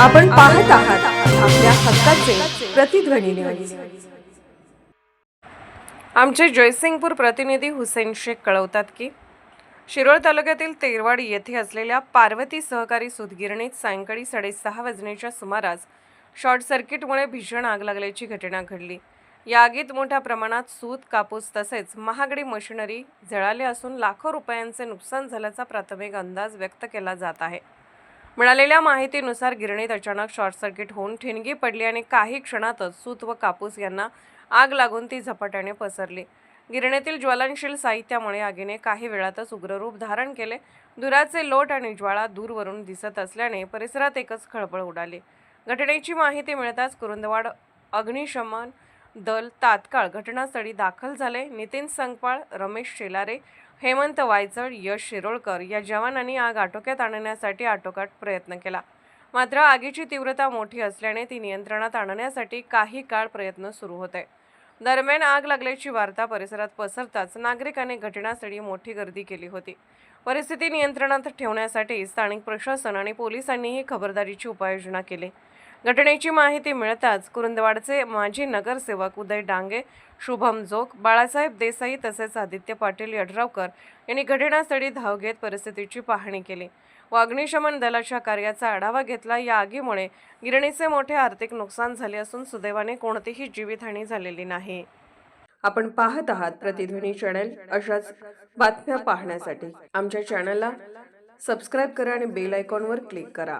आपण पाहत आहात आपल्या हक्काचे प्रतिध्वनी न्यूज। आमचे जयसिंगपूर प्रतिनिधी हुसेन शेख कळवतात की शिरोळ तालुक्यातील तेरवाडी येथे असलेल्या पार्वती सहकारी सूतगिरणीत सायंकाळी 6:30 वाजण्याच्या सुमारास शॉर्ट सर्किटमुळे भीषण आग लागल्याची घटना घडली। या आगीत मोठ्या प्रमाणात सूत, कापूस तसेच महागडी मशिनरी जळाली असून लाखो रुपयांचे नुकसान झाल्याचा प्राथमिक अंदाज व्यक्त केला जात आहे। मिळालेल्या माहितीनुसार गिरणीत अचानक शॉर्ट सर्किट होऊन ठिणगी पडली आणि काही क्षणातच सूत व कापूस यांना आग लागून ती झपाट्याने पसरली। गिरणीतील ज्वलनशील साहित्यामुळे आगीने काही वेळातच उग्र रूप धारण केले। धुराचे लोट आणि ज्वाळा दूरवरून दिसत असल्याने परिसरात एकच खळबळ उडाली। घटनेची माहिती मिळताच कुरुंदवाड अग्निशमन दल तात्काळ घटनास्थळी दाखल झाले। नितीन संकपाळ, रमेश शेलारे, हेमंत वायचळ, यश शिरोळकर या जवानांनी आग आटोक्यात आणण्यासाठी आटोकाट प्रयत्न केला। मात्र आगीची तीव्रता मोठी असल्याने ती नियंत्रणात आणण्यासाठी काही काळ प्रयत्न सुरू होते। दरम्यान आग लागल्याची वार्ता परिसरात पसरताच नागरिकांनी घटनास्थळी मोठी गर्दी केली होती। परिस्थिती नियंत्रणात ठेवण्यासाठी स्थानिक प्रशासन आणि पोलिसांनीही खबरदारीची उपाययोजना केली। घटनेची माहिती मिळताच कुरुंदवाडचे माजी नगरसेवक उदय डांगे, शुभम जोग, बाळासाहेब देसाई तसेच आदित्य पाटील यड्रावकर यांनी घटनास्थळी धाव घेत परिस्थितीची पाहणी केली व अग्निशमन दलाच्या कार्याचा आढावा घेतला। या आगीमुळे गिरणीचे मोठे आर्थिक नुकसान झाले असून सुदैवाने कोणतीही जीवितहानी झालेली नाही। आपण पाहत आहात प्रतिध्वनी चॅनल। अशाच बातम्या पाहण्यासाठी आमच्या चॅनलला सबस्क्राइब करा आणि बेल आयकॉनवर क्लिक करा।